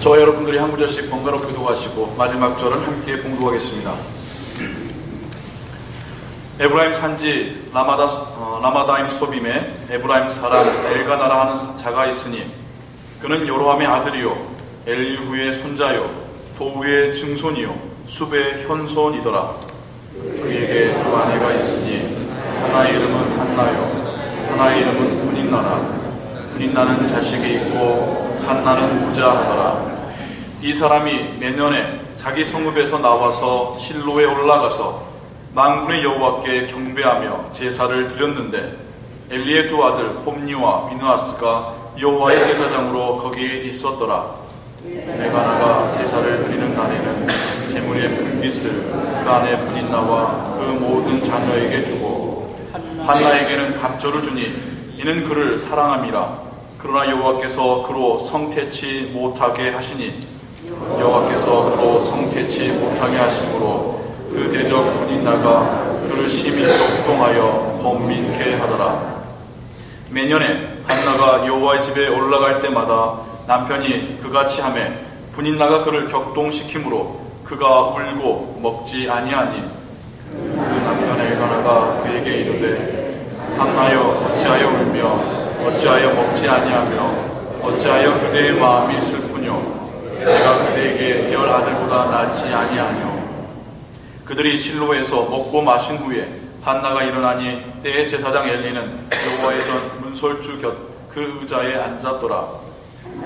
저와 여러분들이 한 구절씩 번갈아 교도하시고 마지막 절은 함께 봉독하겠습니다. 에브라임 산지 라마다임 소빔에 에브라임 사람 엘가나라 하는 자가 있으니 그는 요로함의 아들이요 엘리후의 손자요 도우의 증손이요 숲의 현손이더라. 그에게 두 아내가 있으니 하나의 이름은 한나요 하나의 이름은 분인나라. 분인나는 자식이 있고 한나는 무자하더라. 이 사람이 내년에 자기 성읍에서 나와서 실로에 올라가서 만군의 여호와께 경배하며 제사를 드렸는데 엘리의 두 아들 홈니와 비느하스가 여호와의 제사장으로 거기에 있었더라. 엘가나가 제사를 드리는 날에는 제물의 분깃을 그 아내 분인나와 그 모든 자녀에게 주고 한나에게는 갑절을 주니 이는 그를 사랑함이라. 그러나 여호와께서 그로 성태치 못하게 하시니 여호와께서 그로 성태치 못하게 하심으로 그 대적 분인나가 그를 심히 격동하여 번민케 하더라. 매년에 한나가 여호와의 집에 올라갈 때마다 남편이 그같이 하매 분인나가 그를 격동시키므로 그가 울고 먹지 아니하니 그 남편 엘가나가 그에게 이르되 한나여 어찌하여 울며 어찌하여 먹지 아니하며 어찌하여 그대의 마음이 슬프뇨. 내가 그대에게 10 아들보다 낫지 아니하뇨. 그들이 실로에서 먹고 마신 후에 한나가 일어나니 때에 제사장 엘리는 여호와의 전 문설주 곁 그 의자에 앉았더라.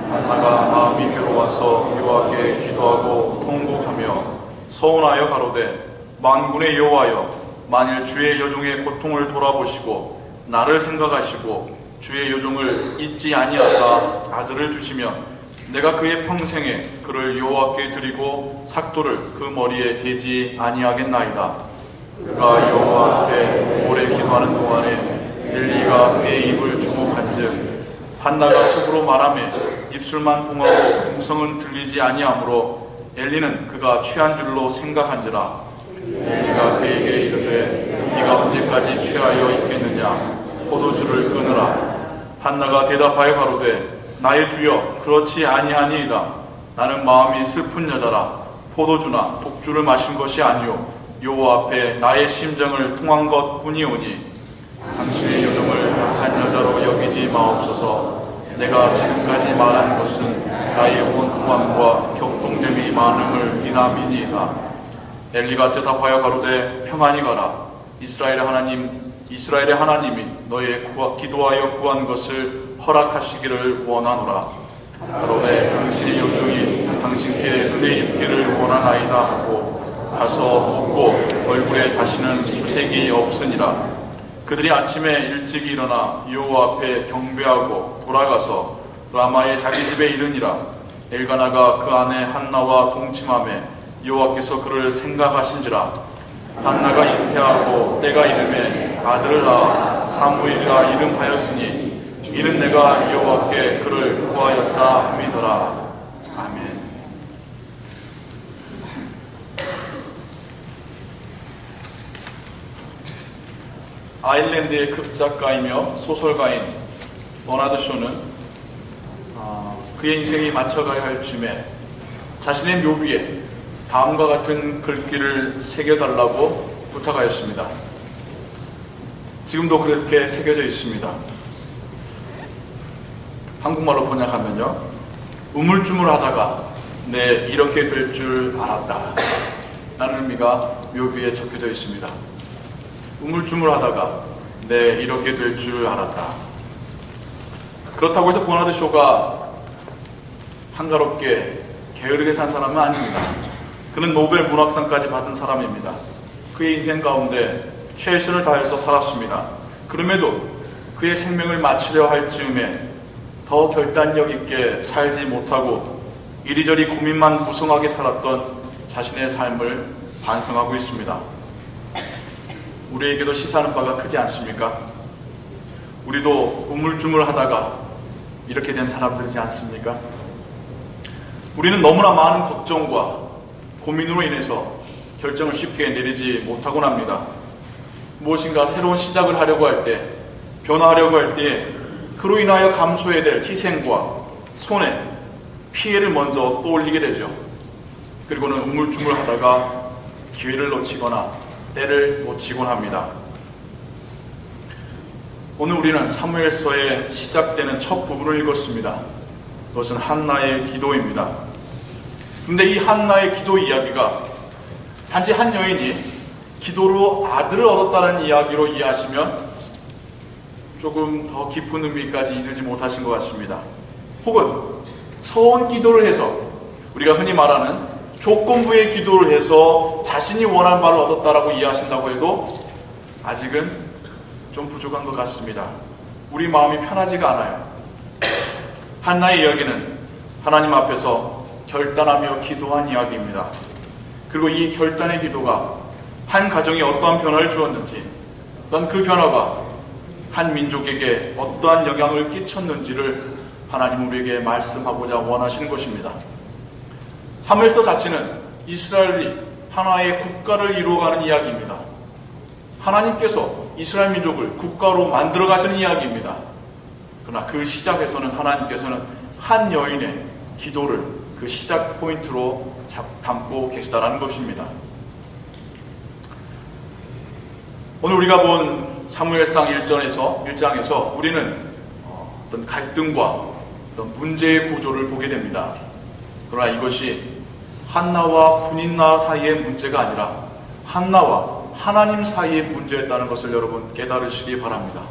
한나가 마음이 괴로워서 여호와께 기도하고 통곡하며 서운하여 가로되 만군의 여호와여 만일 주의 여종의 고통을 돌아보시고 나를 생각하시고 주의 여종을 잊지 아니하사 아들을 주시면 내가 그의 평생에 그를 여호와께 드리고 삭도를 그 머리에 대지 아니하겠나이다. 그가 여호와 앞에 오래 기도하는 동안에 엘리가 그의 입을 주목한즉 한나가 속으로 말하며 입술만 통하고 음성은 들리지 아니하므로 엘리는 그가 취한 줄로 생각한지라. 엘리가 그에게 이르되 네가 언제까지 취하여 있겠느냐. 포도주를 끊으라. 한나가 대답하여 가로되 나의 주여 그렇지 아니하니이다. 나는 마음이 슬픈 여자라. 포도주나 독주를 마신 것이 아니요 여호와 앞에 나의 심정을 통한 것뿐이오니 당신의 여종을 악한 여자로 여기지 마옵소서. 내가 지금까지 말한 것은 나의 원통함과 격동됨이 많음을 인함이니이다. 엘리가 대답하여 가로되 평안히 가라. 이스라엘의 하나님이 너의 기도하여 구한 것을 허락하시기를 원하노라. 가로되 당신의 여종이 당신께 은혜 입기를 원하나이다 하고 가서 묻고 얼굴에 다시는 수색이 없으니라. 그들이 아침에 일찍 일어나 여호와 앞에 경배하고 돌아가서 라마의 자기 집에 이르니라. 엘가나가 그 아내 한나와 동침하매 여호와께서 그를 생각하신지라. 한나가 잉태하고 때가 이름에 아들을 낳아 사무엘이라 이름하였으니 이는 내가 여호와께 그를 구하였다 함이더라. 아멘. 아일랜드의 극작가이며 소설가인 버나드 쇼는 그의 인생이 맞춰가야 할 쯤에 자신의 묘비에 다음과 같은 글귀를 새겨달라고 부탁하였습니다. 지금도 그렇게 새겨져 있습니다. 한국말로 번역하면요, 우물쭈물하다가 네 이렇게 될 줄 알았다 라는 의미가 묘비에 적혀져 있습니다. 우물쭈물하다가 네 이렇게 될 줄 알았다. 그렇다고 해서 버나드 쇼가 한가롭게 게으르게 산 사람은 아닙니다. 그는 노벨 문학상까지 받은 사람입니다. 그의 인생 가운데 최선을 다해서 살았습니다. 그럼에도 그의 생명을 마치려 할 즈음에 더 결단력 있게 살지 못하고 이리저리 고민만 무성하게 살았던 자신의 삶을 반성하고 있습니다. 우리에게도 시사하는 바가 크지 않습니까? 우리도 우물쭈물하다가 이렇게 된 사람들이지 않습니까? 우리는 너무나 많은 걱정과 고민으로 인해서 결정을 쉽게 내리지 못하곤 합니다. 무엇인가 새로운 시작을 하려고 할 때, 변화하려고 할 때에 그로 인하여 감수해야 될 희생과 손해, 피해를 먼저 떠올리게 되죠. 그리고는 우물쭈물하다가 기회를 놓치거나 때를 놓치곤 합니다. 오늘 우리는 사무엘서에 시작되는 첫 부분을 읽었습니다. 그것은 한나의 기도입니다. 그런데 이 한나의 기도 이야기가 단지 한 여인이 기도로 아들을 얻었다는 이야기로 이해하시면 조금 더 깊은 의미까지 이르지 못하신 것 같습니다. 혹은 서원 기도를 해서 우리가 흔히 말하는 조건부의 기도를 해서 자신이 원하는 바를 얻었다라고 이해하신다고 해도 아직은 좀 부족한 것 같습니다. 우리 마음이 편하지가 않아요. 한나의 이야기는 하나님 앞에서 결단하며 기도한 이야기입니다. 그리고 이 결단의 기도가 한 가정에 어떠한 변화를 주었는지, 또 그 변화가 한 민족에게 어떠한 영향을 끼쳤는지를 하나님 우리에게 말씀하고자 원하시는 것입니다. 사무엘서 자체는 이스라엘이 하나의 국가를 이루어가는 이야기입니다. 하나님께서 이스라엘 민족을 국가로 만들어 가시는 이야기입니다. 그러나 그 시작에서는 하나님께서는 한 여인의 기도를 그 시작 포인트로 담고 계시다라는 것입니다. 오늘 우리가 본 사무엘상 1장에서 우리는 어떤 갈등과 어떤 문제의 구조를 보게 됩니다. 그러나 이것이 한나와 분인나 사이의 문제가 아니라 한나와 하나님 사이의 문제였다는 것을 여러분 깨달으시기 바랍니다.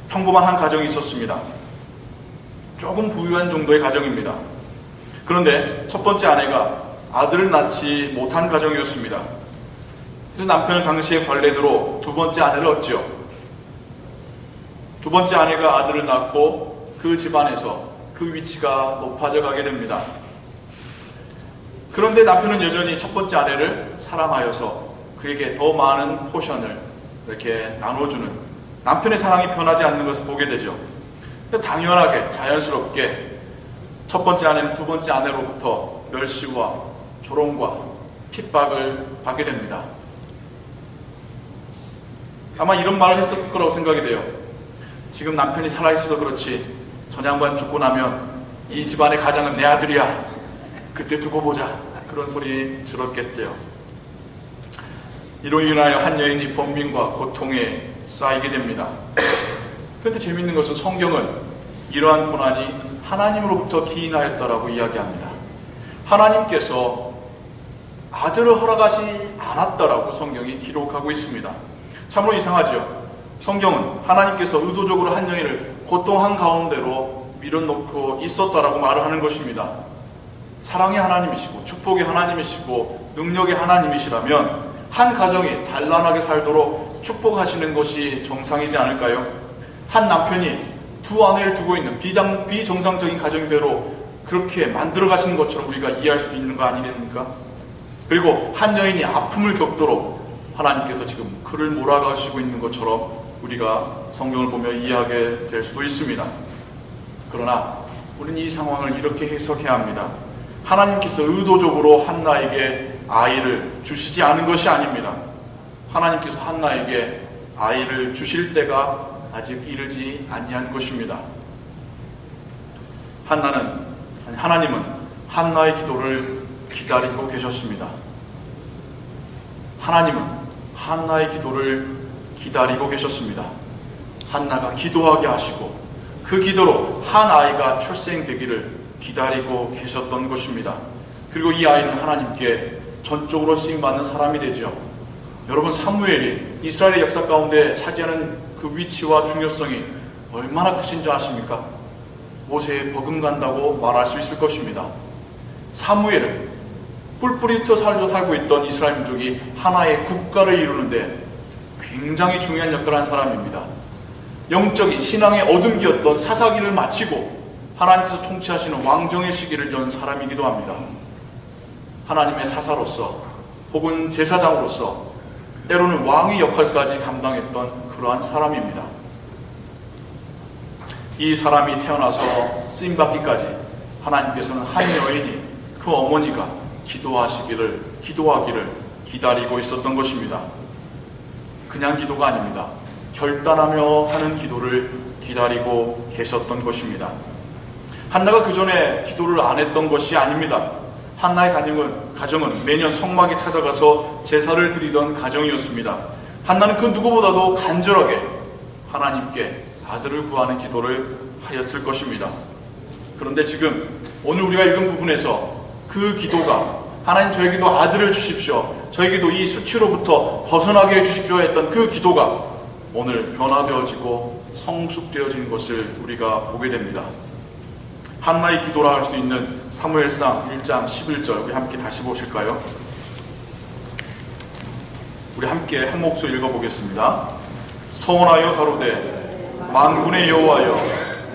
평범한 한 가정이 있었습니다. 조금 부유한 정도의 가정입니다. 그런데 첫 번째 아내가 아들을 낳지 못한 가정이었습니다. 그래서 남편은 당시의 관례대로 두 번째 아내를 얻지요. 두 번째 아내가 아들을 낳고 그 집안에서 그 위치가 높아져 가게 됩니다. 그런데 남편은 여전히 첫 번째 아내를 사랑하여서 그에게 더 많은 포션을 이렇게 나눠주는 남편의 사랑이 변하지 않는 것을 보게 되죠. 당연하게 자연스럽게 첫 번째 아내는 두 번째 아내로부터 멸시와 조롱과 핍박을 받게 됩니다. 아마 이런 말을 했었을 거라고 생각이 돼요. 지금 남편이 살아있어서 그렇지 전 양반 죽고 나면 이 집안의 가장은 내 아들이야. 그때 두고 보자. 그런 소리 들었겠죠. 이로 인하여 한 여인이 번민과 고통에 쌓이게 됩니다. 그런데 재미있는 것은 성경은 이러한 고난이 하나님으로부터 기인하였다라고 이야기합니다. 하나님께서 아들을 허락하지 않았다라고 성경이 기록하고 있습니다. 참으로 이상하죠. 성경은 하나님께서 의도적으로 한 여인을 고통한 가운데로 밀어놓고 있었다라고 말을 하는 것입니다. 사랑의 하나님이시고 축복의 하나님이시고 능력의 하나님이시라면 한 가정이 단란하게 살도록 축복하시는 것이 정상이지 않을까요? 한 남편이 두 아내를 두고 있는 비정상적인 가정대로 그렇게 만들어 가시는 것처럼 우리가 이해할 수 있는 거 아니겠습니까? 그리고 한 여인이 아픔을 겪도록 하나님께서 지금 그를 몰아가시고 있는 것처럼 우리가 성경을 보며 이해하게 될 수도 있습니다. 그러나 우리는 이 상황을 이렇게 해석해야 합니다. 하나님께서 의도적으로 한나에게 아이를 주시지 않은 것이 아닙니다. 하나님께서 한나에게 아이를 주실 때가 아직 이르지 아니한 것입니다. 하나님은 한나의 기도를 기다리고 계셨습니다. 하나님은 한나의 기도를 기다리고 계셨습니다. 한나가 기도하게 하시고 그 기도로 한 아이가 출생되기를 기다리고 계셨던 것입니다. 그리고 이 아이는 하나님께 전적으로 쓰임받는 사람이 되죠. 여러분, 사무엘이 이스라엘의 역사 가운데 차지하는 그 위치와 중요성이 얼마나 크신 줄 아십니까? 모세에 버금간다고 말할 수 있을 것입니다. 사무엘은 뿔뿔이 흩어 살고 있던 이스라엘 민족이 하나의 국가를 이루는데 굉장히 중요한 역할을 한 사람입니다. 영적인 신앙의 어둠기였던 사사기를 마치고 하나님께서 통치하시는 왕정의 시기를 연 사람이기도 합니다. 하나님의 사사로서 혹은 제사장으로서 때로는 왕의 역할까지 감당했던 그러한 사람입니다. 이 사람이 태어나서 쓰임받기까지 하나님께서는 한 여인이 그 어머니가 기도하기를 기다리고 있었던 것입니다. 그냥 기도가 아닙니다. 결단하며 하는 기도를 기다리고 계셨던 것입니다. 한나가 그 전에 기도를 안 했던 것이 아닙니다. 한나의 가정은 매년 성막에 찾아가서 제사를 드리던 가정이었습니다. 한나는 그 누구보다도 간절하게 하나님께 아들을 구하는 기도를 하였을 것입니다. 그런데 지금 오늘 우리가 읽은 부분에서 그 기도가 하나님 저에게도 아들을 주십시오, 저에게도 이 수치로부터 벗어나게 해주십시오 했던 그 기도가 오늘 변화되어지고 성숙되어진 것을 우리가 보게 됩니다. 한나의 기도라 할 수 있는 사무엘상 1장 11절 우리 함께 다시 보실까요? 우리 함께 한 목소리 읽어보겠습니다. 서원하여 가로되 만군의 여호와여,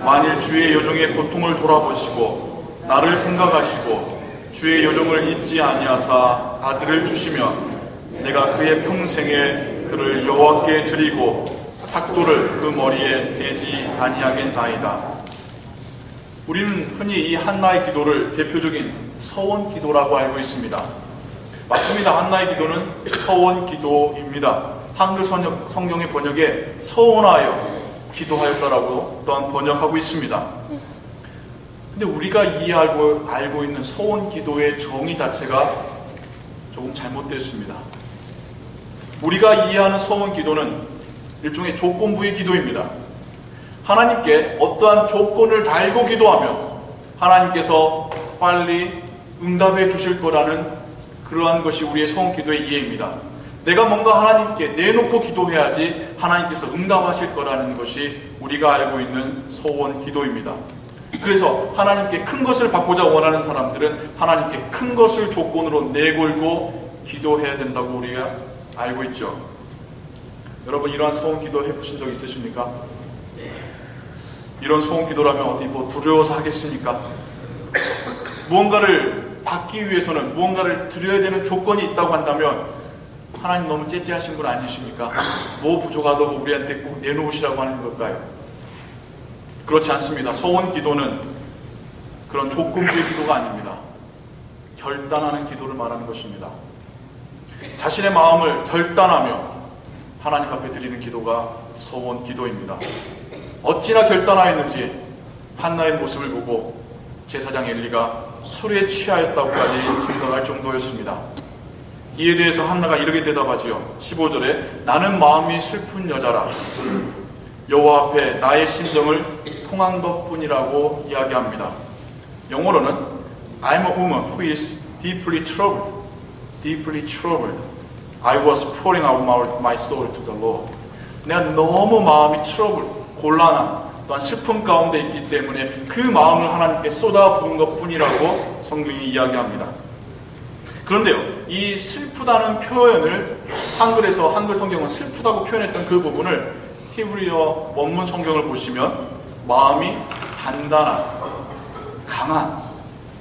만일 주의 여종의 고통을 돌아보시고 나를 생각하시고 주의 여종을 잊지 아니하사 아들을 주시면 내가 그의 평생에 그를 여호와께 드리고 삭도를 그 머리에 대지 아니하겠나이다. 우리는 흔히 이 한나의 기도를 대표적인 서원 기도라고 알고 있습니다. 맞습니다. 한나의 기도는 서원 기도입니다. 한글 성경의 번역에 서원하여 기도하였다라고 또한 번역하고 있습니다. 근데 우리가 알고 있는 서원 기도의 정의 자체가 조금 잘못되었습니다. 우리가 이해하는 서원 기도는 일종의 조건부의 기도입니다. 하나님께 어떠한 조건을 달고 기도하면 하나님께서 빨리 응답해 주실 거라는 그러한 것이 우리의 서원 기도의 이해입니다. 내가 뭔가 하나님께 내놓고 기도해야지 하나님께서 응답하실 거라는 것이 우리가 알고 있는 서원 기도입니다. 그래서 하나님께 큰 것을 받고자 원하는 사람들은 하나님께 큰 것을 조건으로 내걸고 기도해야 된다고 우리가 알고 있죠. 여러분, 이러한 소원 기도 해보신 적 있으십니까? 이런 소원 기도라면 어디 두려워서 하겠습니까? 무언가를 받기 위해서는 무언가를 드려야 되는 조건이 있다고 한다면 하나님 너무 째째하신 분 아니십니까? 뭐 부족하다고 우리한테 꼭 내놓으시라고 하는 걸까요? 그렇지 않습니다. 서원 기도는 그런 조건부의 기도가 아닙니다. 결단하는 기도를 말하는 것입니다. 자신의 마음을 결단하며 하나님 앞에 드리는 기도가 서원 기도입니다. 어찌나 결단하였는지 한나의 모습을 보고 제사장 엘리가 술에 취하였다고까지 생각할 정도였습니다. 이에 대해서 한나가 이렇게 대답하지요. 15절에 나는 마음이 슬픈 여자라 여호와 앞에 나의 심정을 통한 것뿐이라고 이야기합니다. 영어로는 I'm a woman who is deeply troubled. Deeply troubled. I was pouring out my soul to the Lord. 내가 너무 마음이 곤란한 또한 슬픔 가운데 있기 때문에 그 마음을 하나님께 쏟아 부은 것뿐이라고 성경이 이야기합니다. 그런데요, 이 슬프다는 표현을 한글 성경은 슬프다고 표현했던 그 부분을 히브리어 원문 성경을 보시면 마음이 단단한, 강한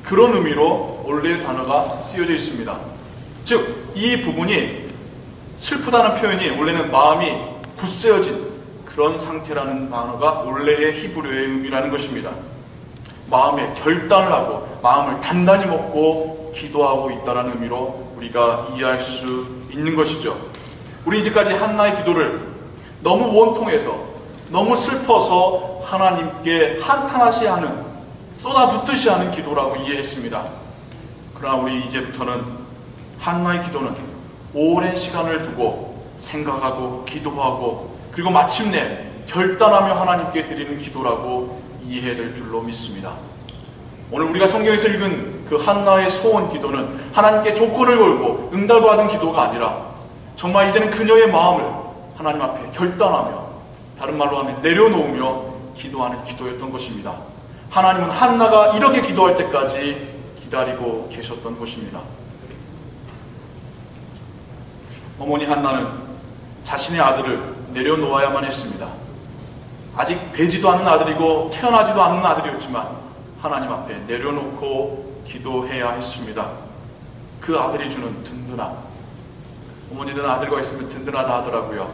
그런 의미로 원래의 단어가 쓰여져 있습니다. 즉, 이 부분이 슬프다는 표현이 원래는 마음이 굳세어진 그런 상태라는 단어가 원래의 히브리어의 의미라는 것입니다. 마음에 결단을 하고 마음을 단단히 먹고 기도하고 있다는 의미로 우리가 이해할 수 있는 것이죠. 우리 이제까지 한나의 기도를 너무 원통해서 너무 슬퍼서 하나님께 한탄하시 하는, 쏟아붓듯이 하는 기도라고 이해했습니다. 그러나 우리 이제부터는 한나의 기도는 오랜 시간을 두고 생각하고 기도하고 그리고 마침내 결단하며 하나님께 드리는 기도라고 이해해야 될 줄로 믿습니다. 오늘 우리가 성경에서 읽은 그 한나의 소원 기도는 하나님께 조건을 걸고 응답받은 기도가 아니라 정말 이제는 그녀의 마음을 하나님 앞에 결단하며, 다른 말로 하면 내려놓으며 기도하는 기도였던 것입니다. 하나님은 한나가 이렇게 기도할 때까지 기다리고 계셨던 것입니다. 어머니 한나는 자신의 아들을 내려놓아야만 했습니다. 아직 배지도 않은 아들이고 태어나지도 않은 아들이었지만 하나님 앞에 내려놓고 기도해야 했습니다. 그 아들이 주는 든든함. 어머니들은 아들과 있으면 든든하다 하더라고요.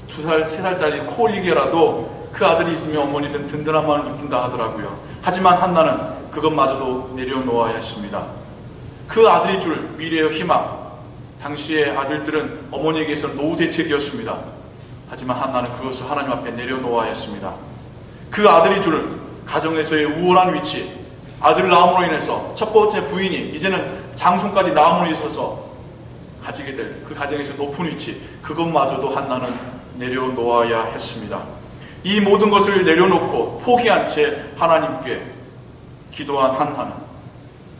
2살, 3살짜리 코 올리게라도 그 아들이 있으면 어머니들은 든든함만을 느낀다 하더라고요. 하지만 한나는 그것마저도 내려놓아야 했습니다. 그 아들이 줄 미래의 희망. 당시의 아들들은 어머니에게서 노후 대책이었습니다. 하지만 한나는 그것을 하나님 앞에 내려놓아야 했습니다. 그 아들이 주는 가정에서의 우월한 위치, 아들 낳음으로 인해서 첫 번째 부인이 이제는 장손까지 낳음으로 있어서 가지게 될 그 가정에서 높은 위치, 그것마저도 한나는 내려놓아야 했습니다. 이 모든 것을 내려놓고 포기한 채 하나님께 기도한 한나는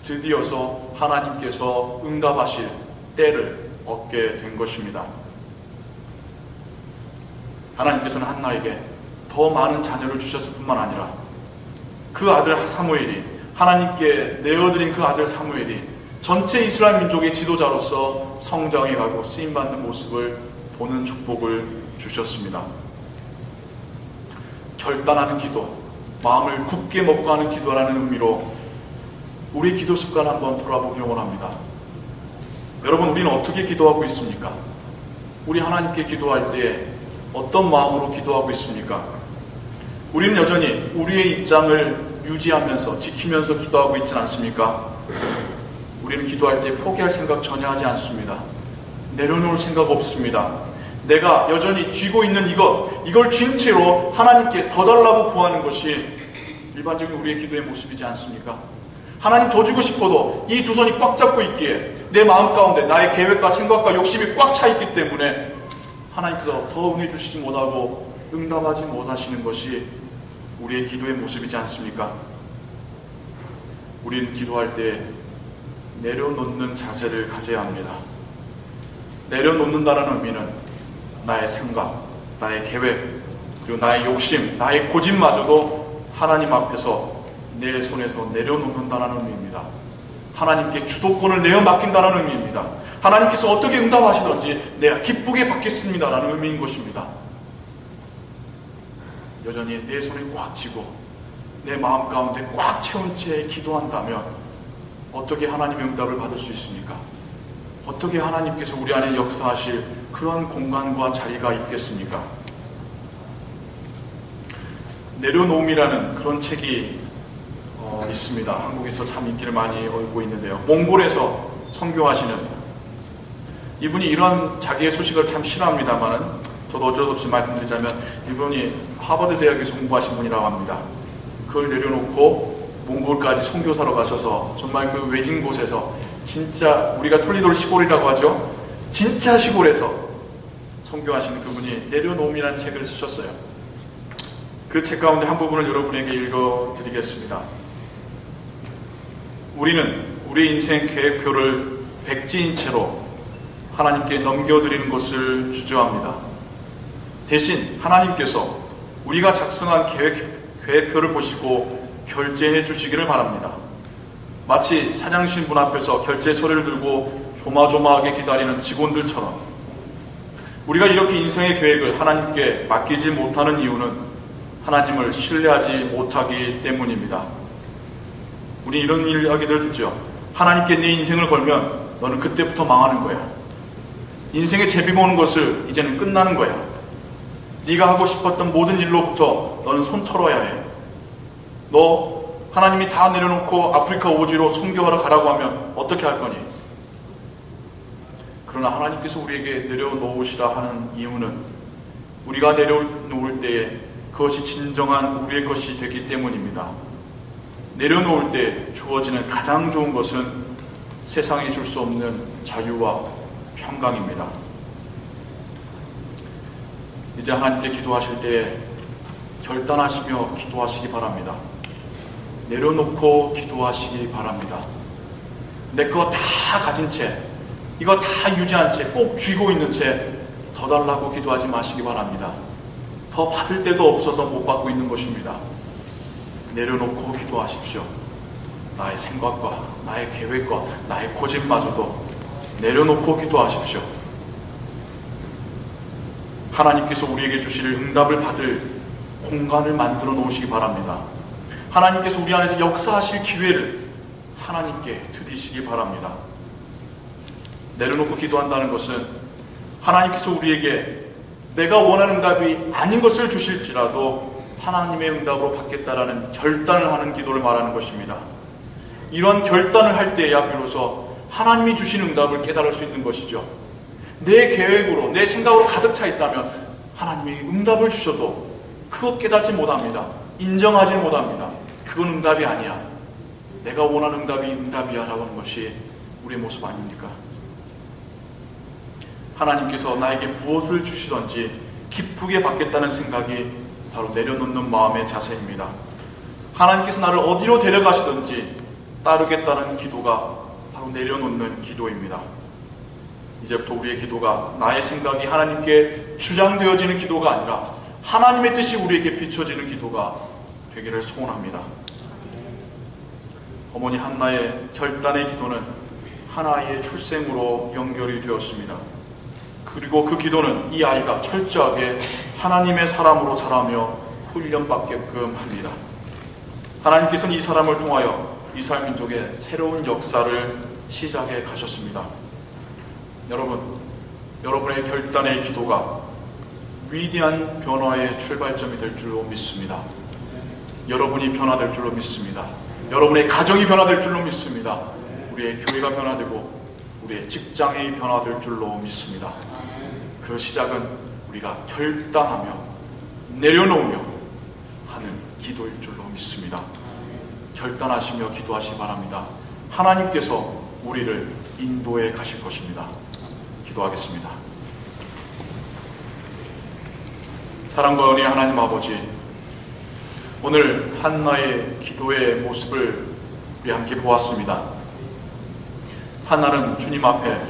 드디어서 하나님께서 응답하실 때를 얻게 된 것입니다. 하나님께서는 한나에게 더 많은 자녀를 주셨을 뿐만 아니라 그 아들 사무엘이, 하나님께 내어드린 그 아들 사무엘이 전체 이스라엘 민족의 지도자로서 성장해 가고 쓰임받는 모습을 보는 축복을 주셨습니다. 결단하는 기도, 마음을 굳게 먹고 하는 기도라는 의미로 우리 기도 습관을 한번 돌아보기를 원합니다. 여러분, 우리는 어떻게 기도하고 있습니까? 우리 하나님께 기도할 때 어떤 마음으로 기도하고 있습니까? 우리는 여전히 우리의 입장을 유지하면서 지키면서 기도하고 있지는 않습니까? 우리는 기도할 때 포기할 생각 전혀 하지 않습니다. 내려놓을 생각 없습니다. 내가 여전히 쥐고 있는 이걸 쥔 채로 하나님께 더 달라고 구하는 것이 일반적인 우리의 기도의 모습이지 않습니까? 하나님 더 주고 싶어도 이 두 손이 꽉 잡고 있기에 내 마음 가운데 나의 계획과 생각과 욕심이 꽉 차 있기 때문에 하나님께서 더 은혜 주시지 못하고 응답하지 못하시는 것이 우리의 기도의 모습이지 않습니까? 우리는 기도할 때 내려놓는 자세를 가져야 합니다. 내려놓는다는 의미는 나의 생각, 나의 계획, 그리고 나의 욕심, 나의 고집마저도 하나님 앞에서 내 손에서 내려놓는다는 의미입니다. 하나님께 주도권을 내어 맡긴다는 의미입니다. 하나님께서 어떻게 응답하시든지 내가 기쁘게 받겠습니다라는 의미인 것입니다. 여전히 내 손에 꽉 쥐고 내 마음 가운데 꽉 채운 채 기도한다면 어떻게 하나님의 응답을 받을 수 있습니까? 어떻게 하나님께서 우리 안에 역사하실 그런 공간과 자리가 있겠습니까? 내려놓음이라는 그런 책이 있습니다. 한국에서 참 인기를 많이 얻고 있는데요. 몽골에서 선교하시는 이분이 이런 자기의 소식을 참 싫어합니다만은 저도 어쩔 수 없이 말씀드리자면 이분이 하버드 대학에서 공부하신 분이라고 합니다. 그걸 내려놓고 몽골까지 선교사로 가셔서 정말 그 외진 곳에서 진짜 우리가 톨리돌 시골이라고 하죠. 진짜 시골에서 선교하시는 그분이 내려놓음이라는 책을 쓰셨어요. 그 책 가운데 한 부분을 여러분에게 읽어드리겠습니다. 우리는 우리 인생 계획표를 백지인 채로 하나님께 넘겨드리는 것을 주저합니다. 대신 하나님께서 우리가 작성한 계획표를 보시고 결제해 주시기를 바랍니다. 마치 사장실 문 앞에서 결제 서류를 들고 조마조마하게 기다리는 직원들처럼 우리가 이렇게 인생의 계획을 하나님께 맡기지 못하는 이유는 하나님을 신뢰하지 못하기 때문입니다. 우리 이런 이야기들 듣죠. 하나님께 내 인생을 걸면 너는 그때부터 망하는 거야. 인생에 제비 모는 것을 이제는 끝나는 거야. 네가 하고 싶었던 모든 일로부터 너는 손 털어야 해. 너 하나님이 다 내려놓고 아프리카 오지로 선교하러 가라고 하면 어떻게 할 거니? 그러나 하나님께서 우리에게 내려놓으시라 하는 이유는 우리가 내려놓을 때에 그것이 진정한 우리의 것이 되기 때문입니다. 내려놓을 때 주어지는 가장 좋은 것은 세상이 줄 수 없는 자유와 평강입니다. 이제 하나님께 기도하실 때에 결단하시며 기도하시기 바랍니다. 내려놓고 기도하시기 바랍니다. 내 거 다 가진 채, 이거 다 유지한 채, 꼭 쥐고 있는 채 더 달라고 기도하지 마시기 바랍니다. 더 받을 데도 없어서 못 받고 있는 것입니다. 내려놓고 기도하십시오. 나의 생각과 나의 계획과 나의 고집마저도 내려놓고 기도하십시오. 하나님께서 우리에게 주실 응답을 받을 공간을 만들어 놓으시기 바랍니다. 하나님께서 우리 안에서 역사하실 기회를 하나님께 드리시기 바랍니다. 내려놓고 기도한다는 것은 하나님께서 우리에게 내가 원하는 응답이 아닌 것을 주실지라도 하나님의 응답으로 받겠다라는 결단을 하는 기도를 말하는 것입니다. 이러한 결단을 할 때야 비로소 하나님이 주신 응답을 깨달을 수 있는 것이죠. 내 계획으로 내 생각으로 가득 차 있다면 하나님이 응답을 주셔도 그것 깨닫지 못합니다. 인정하지 못합니다. 그건 응답이 아니야. 내가 원하는 응답이 응답이야 라고 하는 것이 우리의 모습 아닙니까? 하나님께서 나에게 무엇을 주시던지 기쁘게 받겠다는 생각이 바로 내려놓는 마음의 자세입니다. 하나님께서 나를 어디로 데려가시든지 따르겠다는 기도가 바로 내려놓는 기도입니다. 이제부터 우리의 기도가 나의 생각이 하나님께 주장되어지는 기도가 아니라 하나님의 뜻이 우리에게 비춰지는 기도가 되기를 소원합니다. 어머니 한나의 결단의 기도는 하나의 출생으로 연결이 되었습니다. 그리고 그 기도는 이 아이가 철저하게 하나님의 사람으로 자라며 훈련받게끔 합니다. 하나님께서는 이 사람을 통하여 이스라엘 민족의 새로운 역사를 시작해 가셨습니다. 여러분, 여러분의 결단의 기도가 위대한 변화의 출발점이 될 줄로 믿습니다. 여러분이 변화될 줄로 믿습니다. 여러분의 가정이 변화될 줄로 믿습니다. 우리의 교회가 변화되고 우리의 직장이 변화될 줄로 믿습니다. 그 시작은 우리가 결단하며 내려놓으며 하는 기도일 줄로 믿습니다. 결단하시며 기도하시기 바랍니다. 하나님께서 우리를 인도해 가실 것입니다. 기도하겠습니다. 사랑과 은혜의 하나님 아버지, 오늘 한나의 기도의 모습을 우리 함께 보았습니다. 한나는 주님 앞에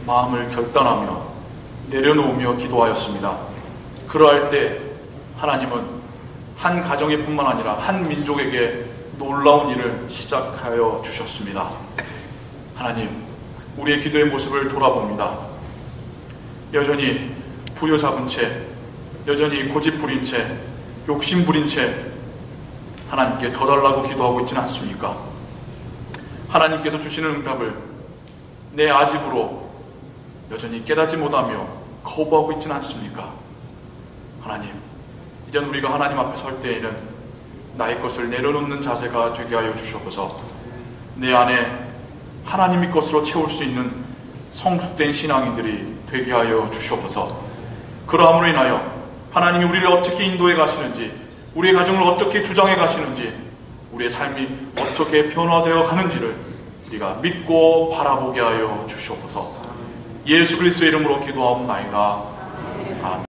마음을 결단하며 내려놓으며 기도하였습니다. 그러할 때 하나님은 한 가정에 뿐만 아니라 한 민족에게 놀라운 일을 시작하여 주셨습니다. 하나님, 우리의 기도의 모습을 돌아봅니다. 여전히 부여잡은 채, 여전히 고집부린 채, 욕심부린 채 하나님께 더 달라고 기도하고 있지는 않습니까? 하나님께서 주시는 응답을 내 아집으로 여전히 깨닫지 못하며 거부하고 있지는 않습니까? 하나님, 이젠 우리가 하나님 앞에 설 때에는 나의 것을 내려놓는 자세가 되게 하여 주시옵소서. 내 안에 하나님의 것으로 채울 수 있는 성숙된 신앙인들이 되게 하여 주시옵소서. 그러함으로 인하여 하나님이 우리를 어떻게 인도해 가시는지, 우리의 가정을 어떻게 주장해 가시는지, 우리의 삶이 어떻게 변화되어 가는지를 우리가 믿고 바라보게 하여 주시옵소서. 예수 그리스도의 이름으로 기도하옵나이다. 아멘.